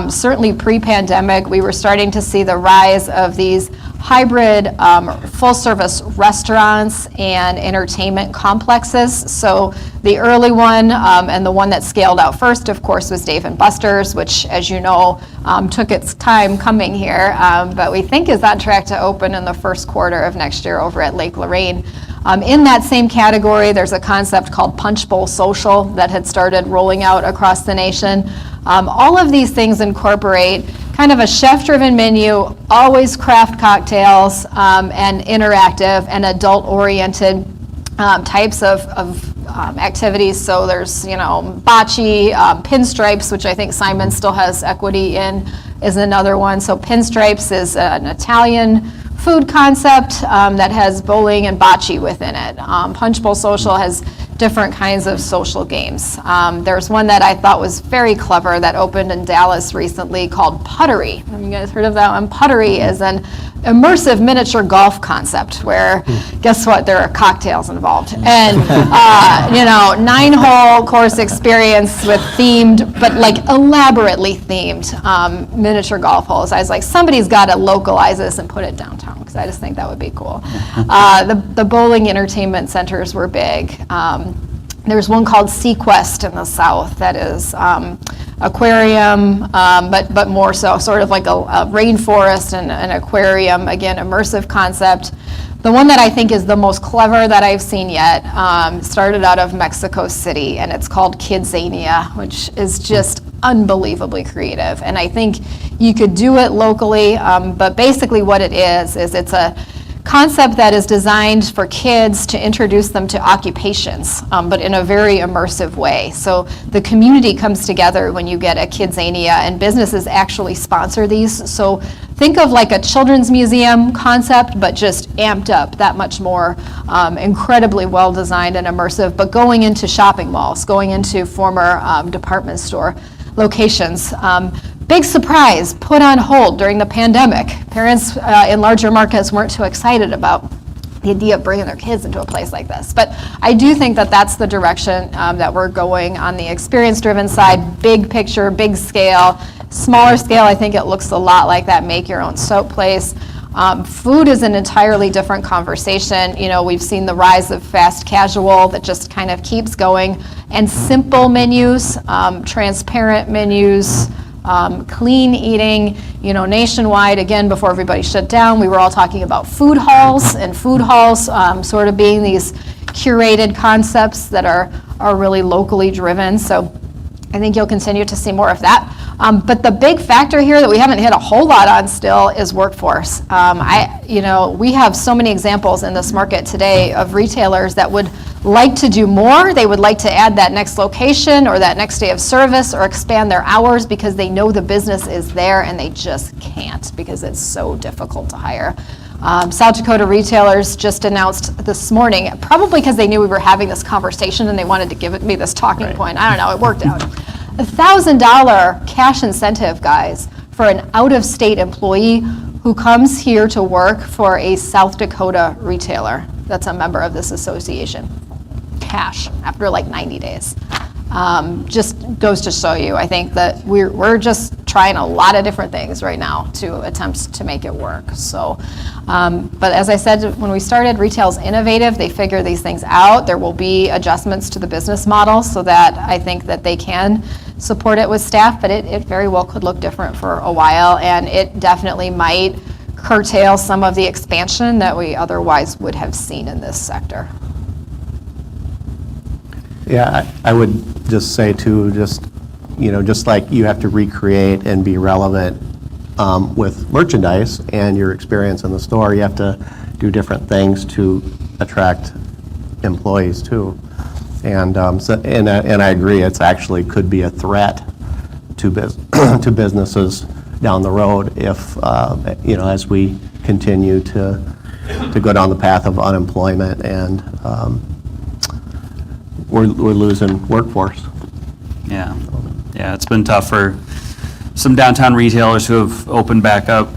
certainly pre-pandemic, we were starting to see the rise of these hybrid full-service restaurants and entertainment complexes. So the early one and the one that scaled out first, of course, was Dave & Buster's, which, as you know, took its time coming here, but we think is on track to open in the first quarter of next year over at Lake Lorraine. In that same category, there's a concept called Punch Bowl Social that had started rolling out across the nation. All of these things incorporate kind of a chef-driven menu, always craft cocktails, and interactive and adult-oriented types of activities. So there's, bocce, pinstripes, which I think Simon still has equity in, is another one. So pinstripes is an Italian food concept that has bowling and bocce within it. Punch Bowl Social has different kinds of social games. There's one that I thought was very clever that opened in Dallas recently called Puttery. Have you guys heard of that one? Puttery is an immersive miniature golf concept where, guess what, there are cocktails involved. And, 9-hole course experience with themed, but like elaborately themed miniature golf holes. I was like, somebody's got to localize this and put it downtown, because I just think that would be cool. The bowling entertainment centers were big. There's one called Seaquest in the south that is aquarium, but more so sort of like a rainforest and an aquarium, again, immersive concept. The one that I think is the most clever that I've seen yet started out of Mexico City, and it's called Kidzania, which is just unbelievably creative. And I think you could do it locally, but basically what it is it's a concept that is designed for kids to introduce them to occupations, but in a very immersive way. So the community comes together when you get a Kidzania, and businesses actually sponsor these. So think of like a children's museum concept, but just amped up that much more, incredibly well designed and immersive, but going into shopping malls, going into former department store locations. Big surprise, put on hold during the pandemic. Parents in larger markets weren't too excited about the idea of bringing their kids into a place like this. But I do think that that's the direction that we're going on the experience-driven side, big picture, big scale. Smaller scale, I think it looks a lot like that make your own soap place. Food is an entirely different conversation. You know, we've seen the rise of fast casual that just kind of keeps going, and simple menus, transparent menus, clean eating. You know, nationwide, again, before everybody shut down, we were all talking about food halls, and food halls sort of being these curated concepts that are really locally driven. So I think you'll continue to see more of that. But the big factor here that we haven't hit a whole lot on still is workforce. You know, we have so many examples in this market today of retailers that would like to do more. They would like to add that next location or that next day of service or expand their hours because they know the business is there and they just can't because it's so difficult to hire. South Dakota retailers just announced this morning, probably because they knew we were having this conversation and they wanted to give me this talking point. I don't know, it worked out. $1,000 cash incentive, guys, for an out-of-state employee who comes here to work for a South Dakota retailer that's a member of this association. Cash after like 90 days. Just goes to show you, I think that we're just trying a lot of different things right now to attempt to make it work. So, but as I said, when we started, retail's innovative. They figure these things out. There will be adjustments to the business model so that I think that they can support it with staff, but it very well could look different for a while, and it definitely might curtail some of the expansion that we otherwise would have seen in this sector. Yeah, I would just say too, just like you have to recreate and be relevant with merchandise and your experience in the store, you have to do different things to attract employees too. And I agree, it's actually could be a threat to to businesses down the road if as we continue to go down the path of unemployment and we're losing workforce. Yeah, it's been tough for some downtown retailers who have opened back up,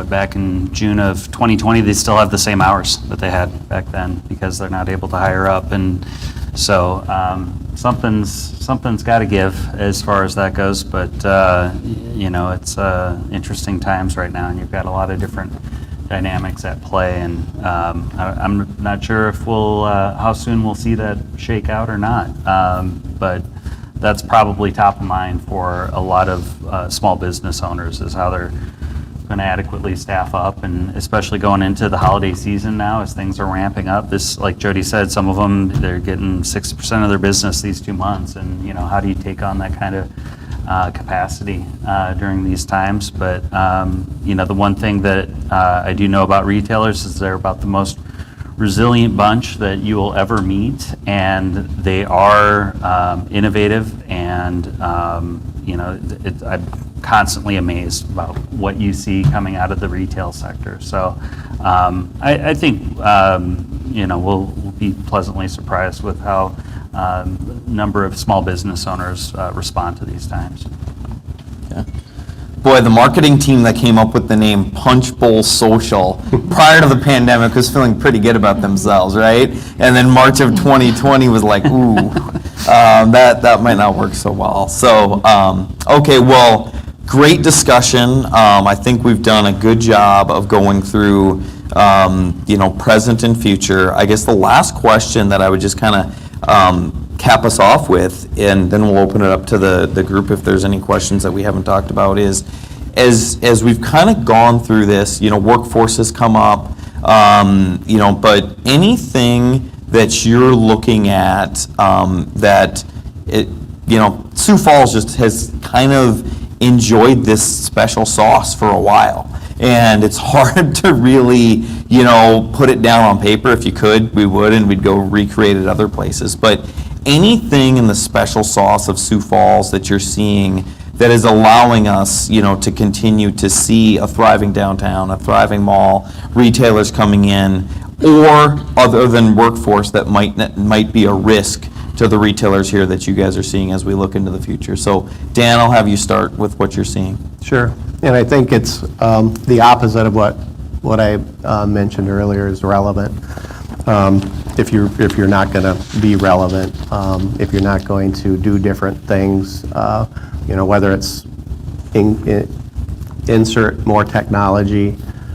back in June of 2020, they still have the same hours that they had back then because they're not able to hire up. And so something's got to give as far as that goes. But, it's interesting times right now, and you've got a lot of different dynamics at play. And I'm not sure if how soon we'll see that shake out or not. But that's probably top of mind for a lot of small business owners is how they're going to adequately staff up, and especially going into the holiday season now as things are ramping up. This, like Jody said, some of them, they're getting 60% of their business these 2 months, and how do you take on that kind of capacity during these times? But the one thing that I do know about retailers is they're about the most resilient bunch that you will ever meet, and they are innovative, and I'm constantly amazed about what you see coming out of the retail sector. So I think we'll be pleasantly surprised with how number of small business owners respond to these times. Boy, the marketing team that came up with the name Punch Bowl Social prior to the pandemic was feeling pretty good about themselves, right? And then March of 2020 was like, ooh, that might not work so well. So, okay, well, great discussion. I think we've done a good job of going through, present and future. I guess the last question that I would just kind of cap us off with, and then we'll open it up to the group if there's any questions that we haven't talked about, is as we've kind of gone through this, workforce has come up, but anything that you're looking at that Sioux Falls just has kind of enjoyed this special sauce for a while. And it's hard to really, put it down on paper. If you could, we would, and we'd go recreate it other places. But anything in the special sauce of Sioux Falls that you're seeing that is allowing us, to continue to see a thriving downtown, a thriving mall, retailers coming in, or other than workforce that might be a risk to the retailers here that you guys are seeing as we look into the future. So Dan, I'll have you start with what you're seeing. Sure, and I think it's the opposite of what I mentioned earlier is relevant. If you're not going to be relevant, if you're not going to do different things, whether it's insert more technology,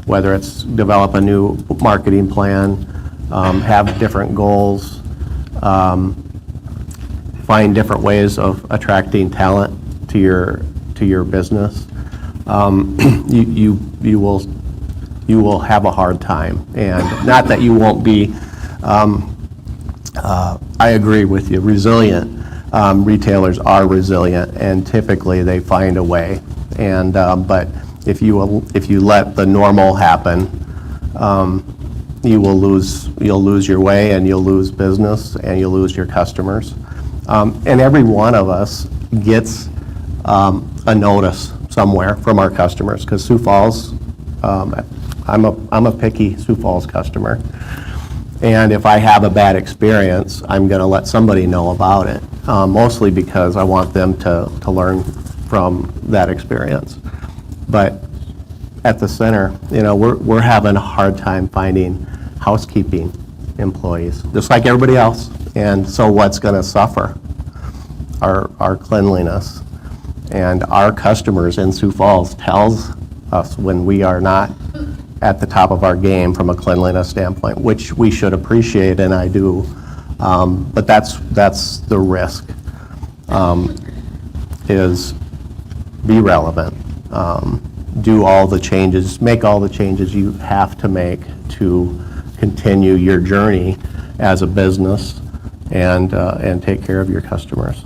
whether it's develop a new marketing plan, have different goals, find different ways of attracting talent to your business, you will have a hard time. And not that you won't be, I agree with you, resilient. Retailers are resilient, and typically they find a way. And but if you let the normal happen, you'll lose your way, and you'll lose business, and you'll lose your customers. And every one of us gets a notice somewhere from our customers, because Sioux Falls, I'm a picky Sioux Falls customer. And if I have a bad experience, I'm going to let somebody know about it, mostly because I want them to learn from that experience. But at the center, we're having a hard time finding housekeeping employees, just like everybody else. And so what's going to suffer? Our cleanliness. And our customers in Sioux Falls tells us when we are not at the top of our game from a cleanliness standpoint, which we should appreciate, and I do. But that's the risk, is be relevant, do all the changes, make all the changes you have to make to continue your journey as a business and take care of your customers.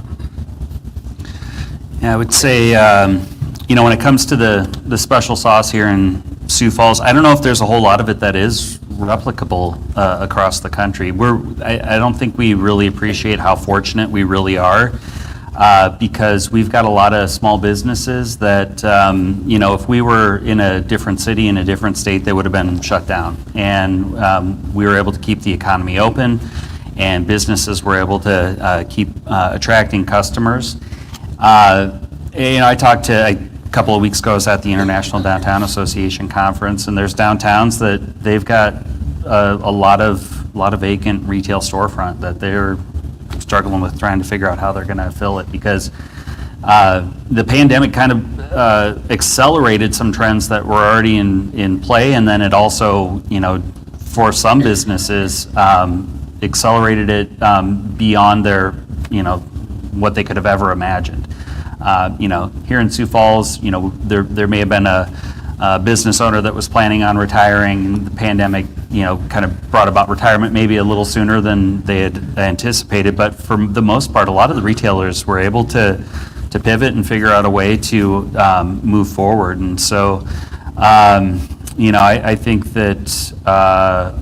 Yeah, I would say, when it comes to the special sauce here in Sioux Falls, I don't know if there's a whole lot of it that is replicable across the country. I don't think we really appreciate how fortunate we really are, because we've got a lot of small businesses that, if we were in a different city, in a different state, they would have been shut down. And we were able to keep the economy open, and businesses were able to keep attracting customers. I talked to, a couple of weeks ago, I was at the International Downtown Association Conference, and there's downtowns that they've got a lot of vacant retail storefront that they're struggling with trying to figure out how they're going to fill it, because the pandemic kind of accelerated some trends that were already in play, and then it also, for some businesses, accelerated it beyond their, what they could have ever imagined. Here in Sioux Falls, there may have been a business owner that was planning on retiring, and the pandemic, kind of brought about retirement maybe a little sooner than they had anticipated. But for the most part, a lot of the retailers were able to pivot and figure out a way to move forward. And so, I think that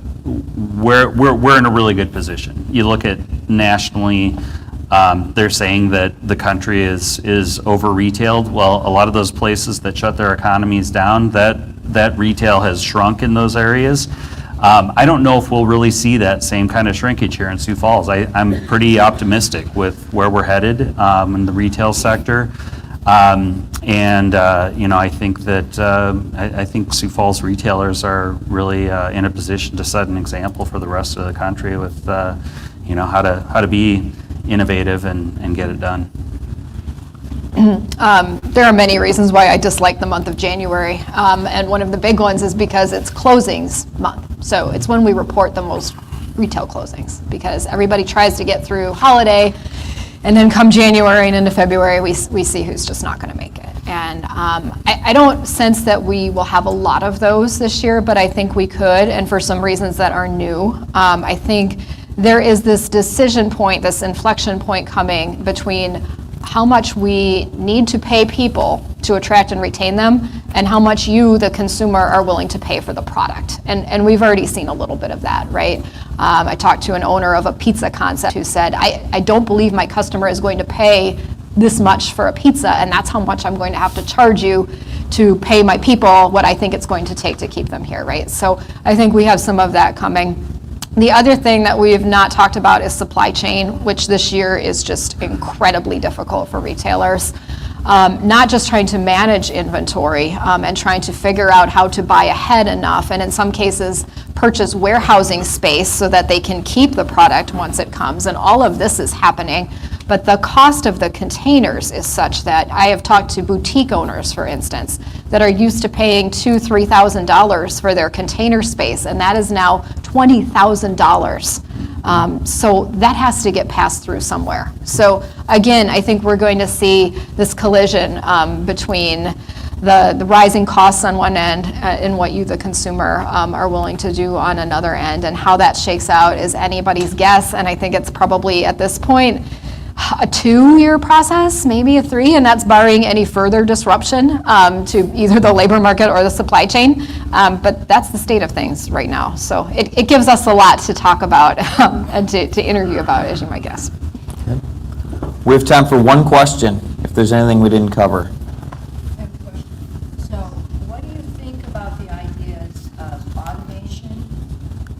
we're in a really good position. You look at nationally. They're saying that the country is over-retailed. Well, a lot of those places that shut their economies down, that retail has shrunk in those areas. I don't know if we'll really see that same kind of shrinkage here in Sioux Falls. I'm pretty optimistic with where we're headed in the retail sector. I think that I think Sioux Falls retailers are really in a position to set an example for the rest of the country with how to be innovative and get it done. There are many reasons why I dislike the month of January, and one of the big ones is because it's closings month. So it's when we report the most retail closings, because everybody tries to get through holiday, and then come January and into February, we see who's just not going to make it. And I don't sense that we will have a lot of those this year, but I think we could, and for some reasons that are new. I think there is this decision point, this inflection point coming between how much we need to pay people to attract and retain them, and how much you, the consumer, are willing to pay for the product. And we've already seen a little bit of that, right? I talked to an owner of a pizza concept who said, I don't believe my customer is going to pay this much for a pizza, and that's how much I'm going to have to charge you to pay my people what I think it's going to take to keep them here, right? So I think we have some of that coming. The other thing that we've not talked about is supply chain, which this year is just incredibly difficult for retailers. Not just trying to manage inventory and trying to figure out how to buy ahead enough, and in some cases purchase warehousing space so that they can keep the product once it comes, and all of this is happening. But the cost of the containers is such that I have talked to boutique owners, for instance, that are used to paying $2,000, $3,000 for their container space, and that is now $20,000. So that has to get passed through somewhere. So again, I think we're going to see this collision between the rising costs on one end and what you, the consumer, are willing to do on another end. And how that shakes out is anybody's guess. And I think it's probably at this point a 2-year process, maybe a 3, and that's barring any further disruption to either the labor market or the supply chain. But that's the state of things right now. So it gives us a lot to talk about and to interview about, as you might guess. We have time for one question, if there's anything we didn't cover. So what do you think about the ideas of automation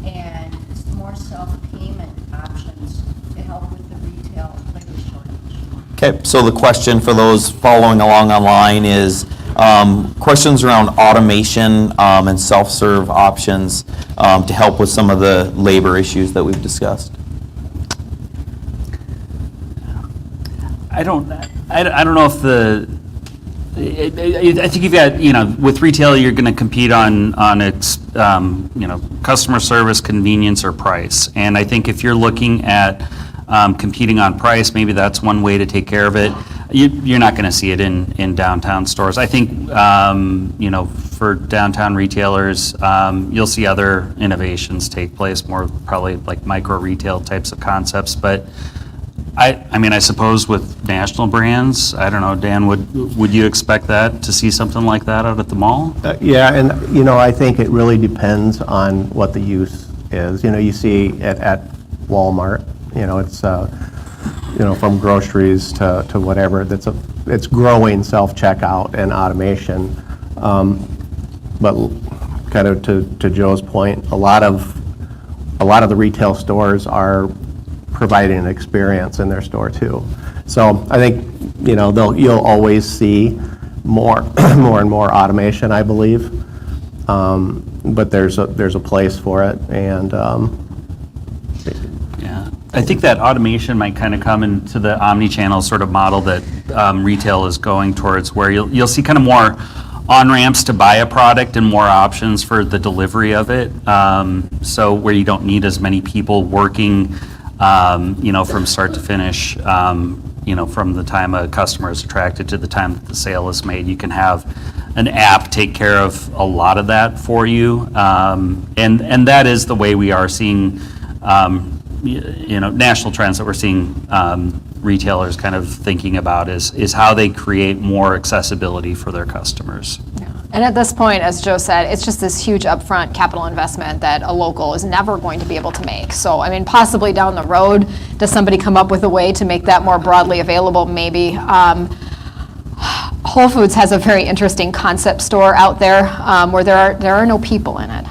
and more self-payment options to help with the retail labor shortage? Okay, so the question for those following along online is questions around automation and self-serve options to help with some of the labor issues that we've discussed. I don't know if I think you've got, with retail, you're going to compete on its, customer service, convenience, or price. And I think if you're looking at competing on price, maybe that's one way to take care of it. You're not going to see it in downtown stores. I think, for downtown retailers, you'll see other innovations take place, more probably like micro retail types of concepts. But I suppose with national brands, I don't know, Dan, would you expect that, to see something like that out at the mall? Yeah, and I think it really depends on what the use is. You see at Walmart, it's from groceries to whatever. It's growing self-checkout and automation. But kind of to Joe's point, a lot of the retail stores are providing an experience in their store too. So I think you'll always see more and more automation, I believe. But there's a place for it, and Yeah, I think that automation might kind of come into the omni-channel sort of model that retail is going towards, where you'll see kind of more on-ramps to buy a product and more options for the delivery of it. So where you don't need as many people working from start to finish, from the time a customer is attracted to the time that the sale is made. You can have an app take care of a lot of that for you. And that is the way we are seeing, national trends that we're seeing retailers kind of thinking about is how they create more accessibility for their customers. And at this point, as Joe said, it's just this huge upfront capital investment that a local is never going to be able to make. So, possibly down the road, does somebody come up with a way to make that more broadly available? Maybe. Whole Foods has a very interesting concept store out there where there are no people in it.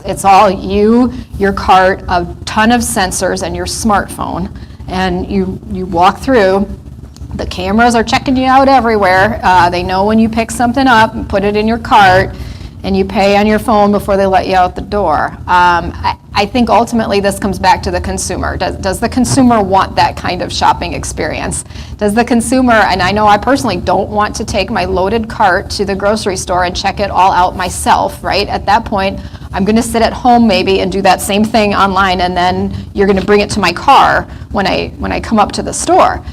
It's all you, your cart, a ton of sensors, and your smartphone. And you walk through. The cameras are checking you out everywhere. They know when you pick something up and put it in your cart, and you pay on your phone before they let you out the door. I think ultimately this comes back to the consumer. Does the consumer want that kind of shopping experience? Does the consumer, and I know I personally don't want to take my loaded cart to the grocery store and check it all out myself, right? At that point, I'm going to sit at home maybe and do that same thing online, and then you're going to bring it to my car when I come up to the store.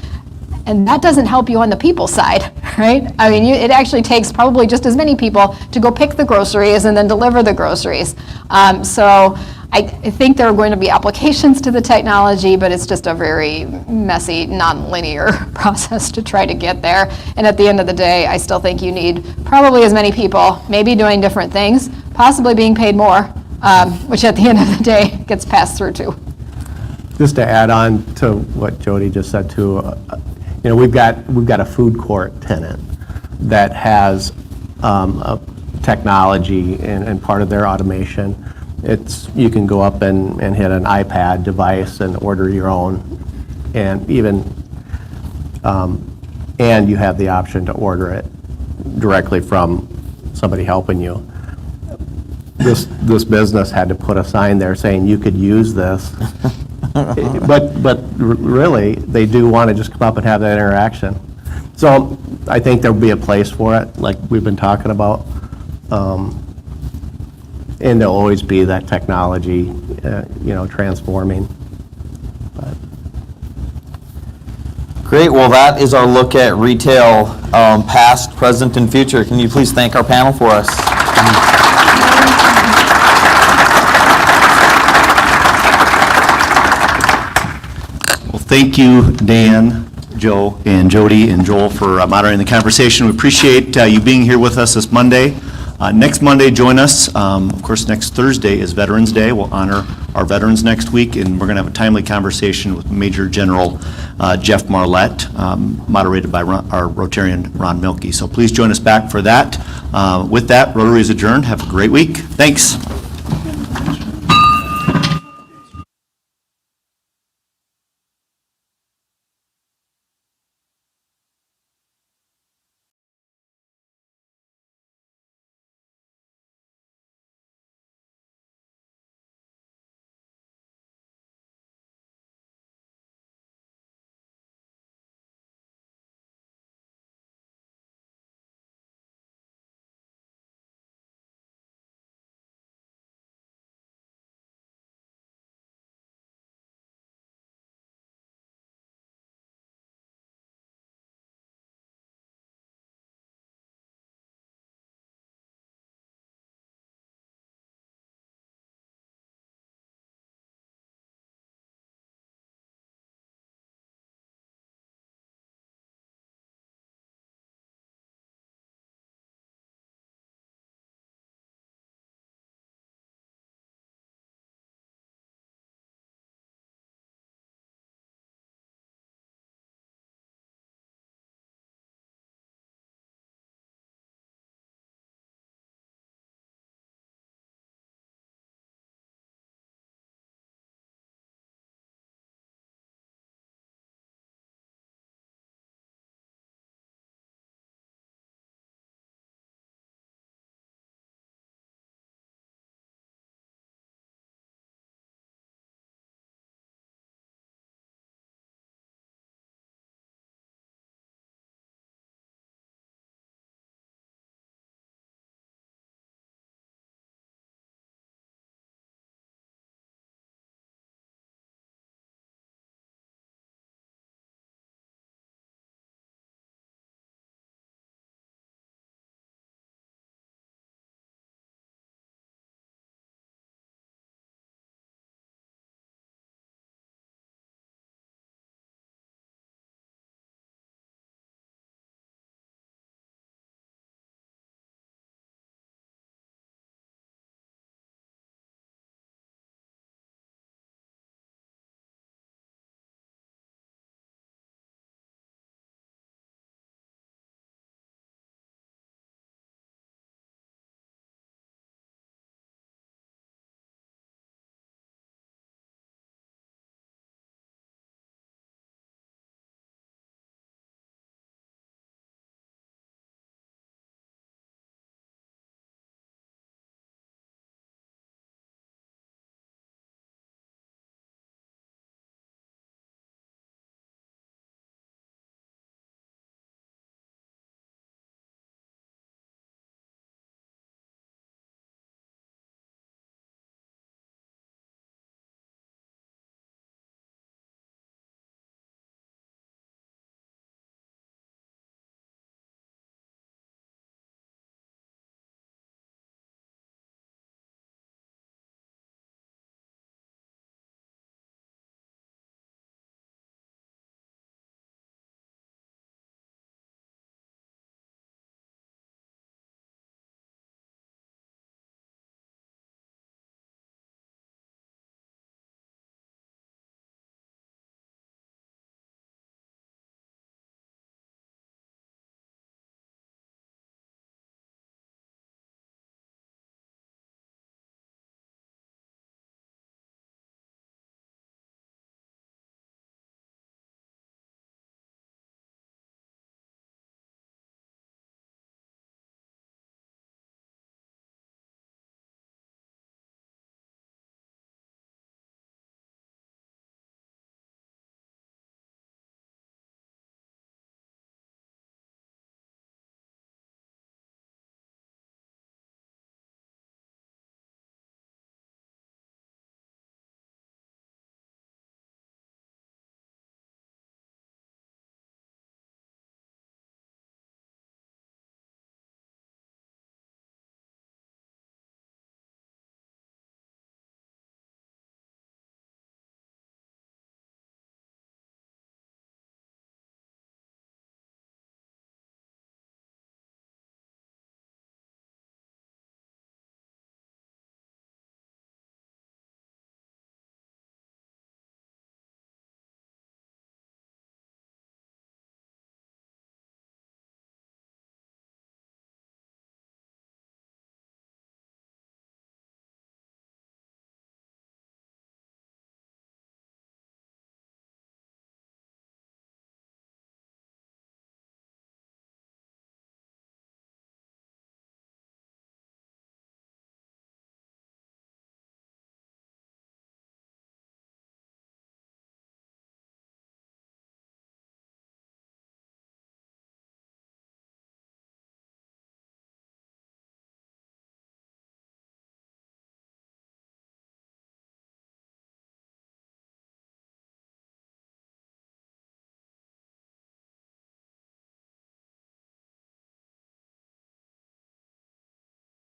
And that doesn't help you on the people side, right? It actually takes probably just as many people to go pick the groceries and then deliver the groceries. So I think there are going to be applications to the technology, but it's just a very messy, non-linear process to try to get there. And at the end of the day, I still think you need probably as many people, maybe doing different things, possibly being paid more, which at the end of the day gets passed through too. just to add on to what Jody just said too, we've got a food court tenant that has a technology and part of their automation. You can go up and hit an iPad device and order your own, and and you have the option to order it directly from somebody helping you. This business had to put a sign there saying you could use this But really, they do want to just come up and have that interaction. So I think there'll be a place for it, like we've been talking about. And there'll always be that technology, transforming. Great. Well, that is our look at retail, past, present, and future. Can you please thank our panel for us? Well, thank you, Dan, Joe, and Jody, and Joel for moderating the conversation. We appreciate you being here with us this Monday. Next Monday, join us. Of course, next Thursday is Veterans Day. We'll honor our veterans next week, and we're going to have a timely conversation with Major General Jeff Marlette, moderated by our Rotarian Ron Milkey. So please join us back for that. With that, Rotary is adjourned. Have a great week. Thanks.